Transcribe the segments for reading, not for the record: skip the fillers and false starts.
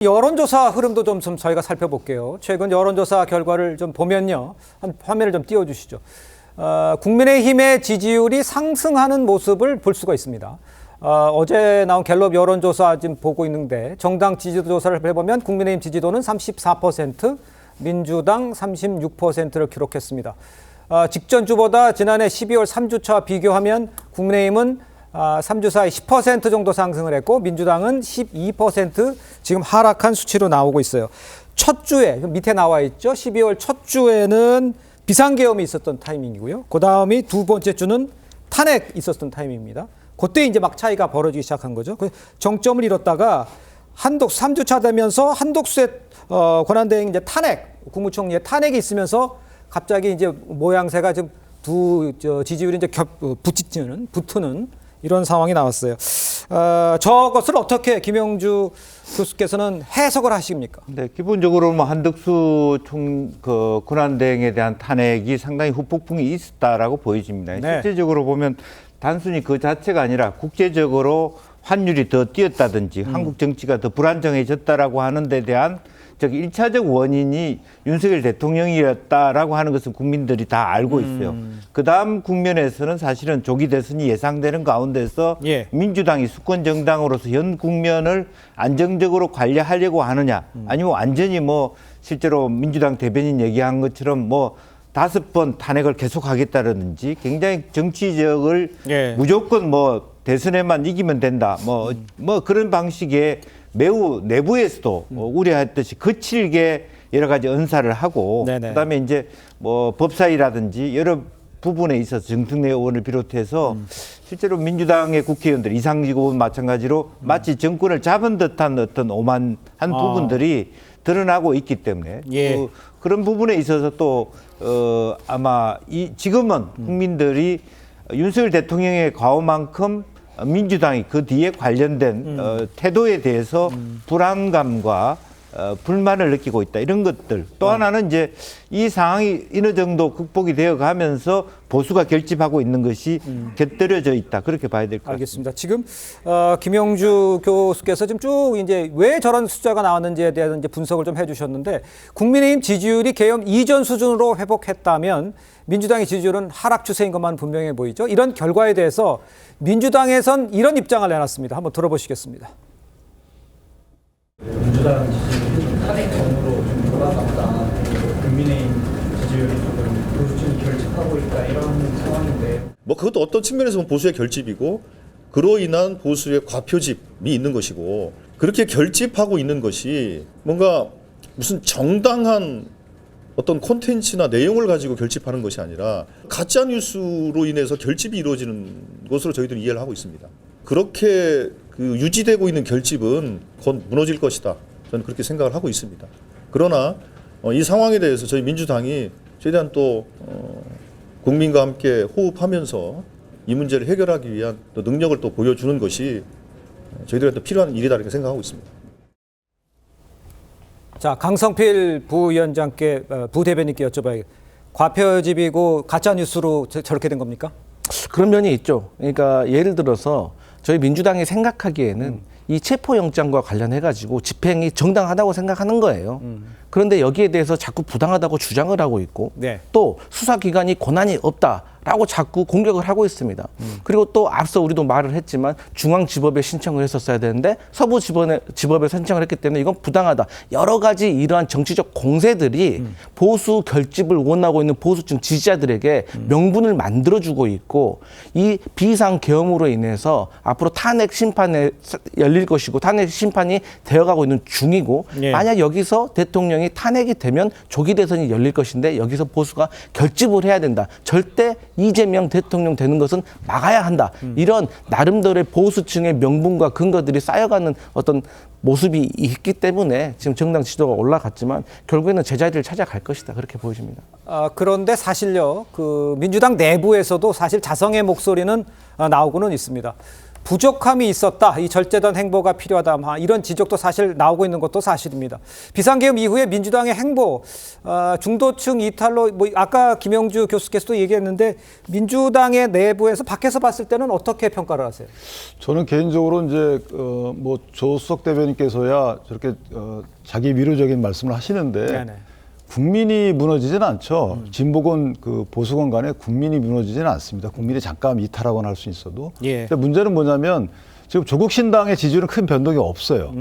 여론조사 흐름도 좀 저희가 살펴볼게요. 최근 여론조사 결과를 좀 보면요. 한 화면을 좀 띄워주시죠. 국민의힘의 지지율이 상승하는 모습을 볼 수가 있습니다. 어제 나온 갤럽 여론조사 지금 보고 있는데 정당 지지도 조사를 해보면 국민의힘 지지도는 34%, 민주당 36%를 기록했습니다. 직전 주보다 지난해 12월 3주차 비교하면 국민의힘은 3주 사이 10% 정도 상승을 했고 민주당은 12% 지금 하락한 수치로 나오고 있어요. 첫 주에 밑에 나와 있죠. 12월 첫 주에는 비상계엄이 있었던 타이밍이고요. 그 다음이 두 번째 주는 탄핵 있었던 타이밍입니다. 그때 이제 막 차이가 벌어지기 시작한 거죠. 정점을 잃었다가 3주차 되면서 한독수의 권한대행 이제 탄핵, 국무총리의 탄핵이 있으면서 갑자기 이제 모양새가 좀 지지율이 이제 붙는 이런 상황이 나왔어요. 저것을 어떻게 김영주 교수께서는 해석을 하십니까? 네, 기본적으로 뭐 한덕수 권한대행에 대한 탄핵이 상당히 후폭풍이 있었다라고 보여집니다. 네. 실질적으로 보면 단순히 그 자체가 아니라 국제적으로 환율이 더 뛰었다든지 한국 정치가 더 불안정해졌다라고 하는 데 대한 즉 1차적 원인이 윤석열 대통령이었다라고 하는 것은 국민들이 다 알고 있어요. 그다음 국면에서는 사실은 조기 대선이 예상되는 가운데서 민주당이 수권 정당으로서 현 국면을 안정적으로 관리하려고 하느냐 아니면 완전히 뭐 실제로 민주당 대변인 얘기한 것처럼 뭐 5번 탄핵을 계속하겠다라든지 굉장히 정치적을 무조건 뭐 대선에만 이기면 된다 뭐 그런 방식의 매우 내부에서도 우려했듯이 거칠게 여러 가지 언사를 하고 그다음에 이제 뭐 법사위라든지 여러 부분에 있어서 정특래 의원을 비롯해서 실제로 민주당의 국회의원들 이상직 의원 마찬가지로 마치 정권을 잡은 듯한 어떤 오만한 부분들이 드러나고 있기 때문에 그런 부분에 있어서 또 아마 지금은 국민들이 윤석열 대통령의 과오만큼 민주당이 그 뒤에 관련된 태도에 대해서 불안감과 불만을 느끼고 있다. 이런 것들. 또 하나는 이제 이 상황이 어느 정도 극복이 되어 가면서 보수가 결집하고 있는 것이 곁들여져 있다. 그렇게 봐야 될 것 같습니다. 알겠습니다. 지금 김영주 교수께서 지금 쭉 이제 왜 저런 숫자가 나왔는지에 대한 이제 분석을 좀 해주셨는데 국민의힘 지지율이 계엄 이전 수준으로 회복했다면 민주당의 지지율은 하락 추세인 것만 분명해 보이죠. 이런 결과에 대해서 민주당에선 이런 입장을 내놨습니다. 한번 들어보시겠습니다. 민주당 지지율이 탄핵전으로 좀 돌아갔다. 국민의힘 지지율이 조금 보수층이 결집하고 있다 이런 상황인데. 뭐 그것도 어떤 측면에서 보면 보수의 결집이고 그로 인한 보수의 과표집이 있는 것이고 그렇게 결집하고 있는 것이 뭔가 무슨 정당한 어떤 콘텐츠나 내용을 가지고 결집하는 것이 아니라 가짜 뉴스로 인해서 결집이 이루어지는 것으로 저희들은 이해를 하고 있습니다. 그렇게 유지되고 있는 결집은 곧 무너질 것이다. 저는 그렇게 생각을 하고 있습니다. 그러나 이 상황에 대해서 저희 민주당이 최대한 또 국민과 함께 호흡하면서 이 문제를 해결하기 위한 또 능력을 또 보여주는 것이 저희들한테 필요한 일이다 이렇게 생각하고 있습니다. 자, 강성필 부위원장께 부대변인께 여쭤봐야겠습니다. 과표집이고 가짜 뉴스로 저렇게 된 겁니까? 그런 면이 있죠. 그러니까 예를 들어서 저희 민주당이 생각하기에는 이 체포영장과 관련해가지고 집행이 정당하다고 생각하는 거예요. 그런데 여기에 대해서 자꾸 부당하다고 주장을 하고 있고 또 수사기관이 권한이 없다라고 자꾸 공격을 하고 있습니다. 그리고 또 앞서 우리도 말을 했지만 중앙지법에 신청을 했었어야 되는데 서부지법에 신청을 했기 때문에 이건 부당하다. 여러 가지 이러한 정치적 공세들이 보수 결집을 원하고 있는 보수층 지지자들에게 명분을 만들어주고 있고 이 비상계엄으로 인해서 앞으로 탄핵 심판에 열릴 것이고 탄핵 심판이 되어가고 있는 중이고 만약 여기서 대통령이 탄핵이 되면 조기 대선이 열릴 것인데 여기서 보수가 결집을 해야 된다. 절대 이재명 대통령 되는 것은 막아야 한다. 이런 나름대로의 보수층의 명분과 근거들이 쌓여가는 어떤 모습이 있기 때문에 지금 정당 지지도가 올라갔지만 결국에는 제자리를 찾아갈 것이다. 그렇게 보여집니다. 그런데 사실요, 민주당 내부에서도 사실 자성의 목소리는 나오고는 있습니다. 부족함이 있었다. 이 절제된 행보가 필요하다. 이런 지적도 사실 나오고 있는 것도 사실입니다. 비상계엄 이후에 민주당의 행보, 중도층 이탈로 아까 김영주 교수께서도 얘기했는데 민주당의 내부에서 밖에서 봤을 때는 어떻게 평가를 하세요? 저는 개인적으로 이제 뭐 조수석 대변인께서야 저렇게 자기 위로적인 말씀을 하시는데 네네. 국민이 무너지지는 않죠. 진보건 그 보수건 간에 국민이 무너지지는 않습니다. 국민이 잠깐 이탈하거나 할 수 있어도. 예. 근데 문제는 뭐냐면 지금 조국 신당의 지지율은 큰 변동이 없어요.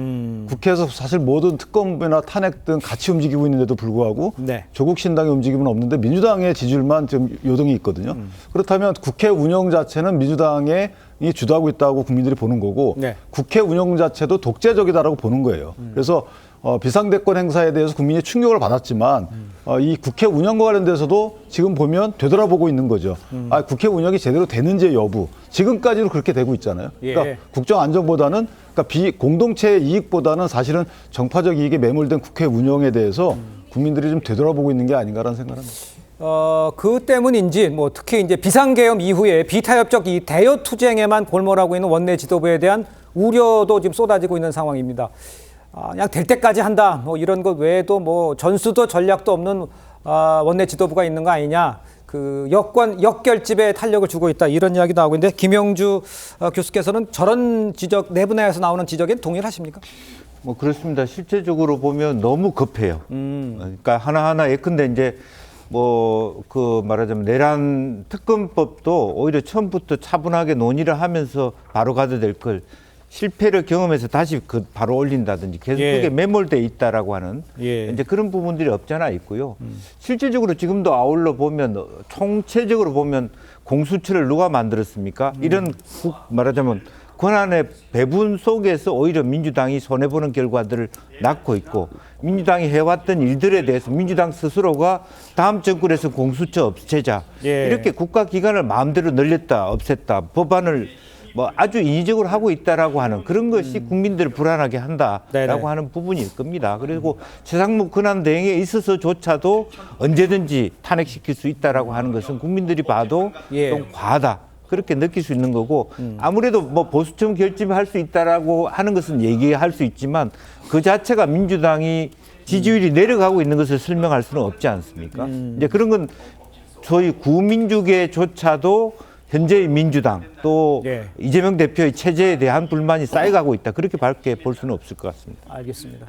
국회에서 사실 모든 특검이나 탄핵 등 같이 움직이고 있는데도 불구하고 네. 조국 신당의 움직임은 없는데 민주당의 지지율만 좀 요동이 있거든요. 그렇다면 국회 운영 자체는 민주당이 주도하고 있다고 국민들이 보는 거고 네. 국회 운영 자체도 독재적이다라고 보는 거예요. 그래서 비상대권 행사에 대해서 국민이 충격을 받았지만 이 국회 운영과 관련돼서도 지금 보면 되돌아보고 있는 거죠. 국회 운영이 제대로 되는지 여부. 지금까지도 그렇게 되고 있잖아요. 예. 그러니까 국정 안정보다는 그러니까 공동체의 이익보다는 사실은 정파적 이익에 매몰된 국회 운영에 대해서 국민들이 좀 되돌아보고 있는 게 아닌가라는 생각을 합니다. 그 때문인지 특히 이제 비상계엄 이후에 비타협적 이 대여 투쟁에만 골몰하고 있는 원내 지도부에 대한 우려도 지금 쏟아지고 있는 상황입니다. 그냥 될 때까지 한다. 이런 것 외에도 전수도 전략도 없는 원내 지도부가 있는 거 아니냐. 그 역결집에 탄력을 주고 있다. 이런 이야기도 하고 있는데 김영주 교수께서는 저런 지적, 내부 내에서 나오는 지적에 동의하십니까? 그렇습니다. 실제적으로 보면 너무 급해요. 그러니까 하나하나 예컨대 이제 말하자면 내란 특검법도 오히려 처음부터 차분하게 논의를 하면서 바로 가도 될 걸 실패를 경험해서 다시 바로 올린다든지 계속 예. 그게 매몰돼 있다라고 하는 예. 이제 그런 부분들이 없잖아 있고요. 실질적으로 지금도 아울러 보면 총체적으로 보면 공수처를 누가 만들었습니까? 이런 말하자면 권한의 배분 속에서 오히려 민주당이 손해보는 결과들을 낳고 있고 민주당이 해왔던 일들에 대해서 민주당 스스로가 다음 정권에서 공수처 없애자 예. 이렇게 국가기관을 마음대로 늘렸다 없앴다 법안을 아주 인위적으로 하고 있다라고 하는 그런 것이 국민들을 불안하게 한다라고 네네. 하는 부분일 겁니다. 그리고 최상목 권한 대행에 있어서조차도 언제든지 탄핵시킬 수 있다라고 하는 것은 국민들이 봐도 예. 좀 과하다. 그렇게 느낄 수 있는 거고 아무래도 보수층 결집할 수 있다라고 하는 것은 얘기할 수 있지만 그 자체가 민주당이 지지율이 내려가고 있는 것을 설명할 수는 없지 않습니까? 이제 그런 건 소위 구민주계조차도 현재의 민주당 또 예. 이재명 대표의 체제에 대한 불만이 쌓여가고 있다. 그렇게 밝게 볼 수는 없을 것 같습니다. 알겠습니다.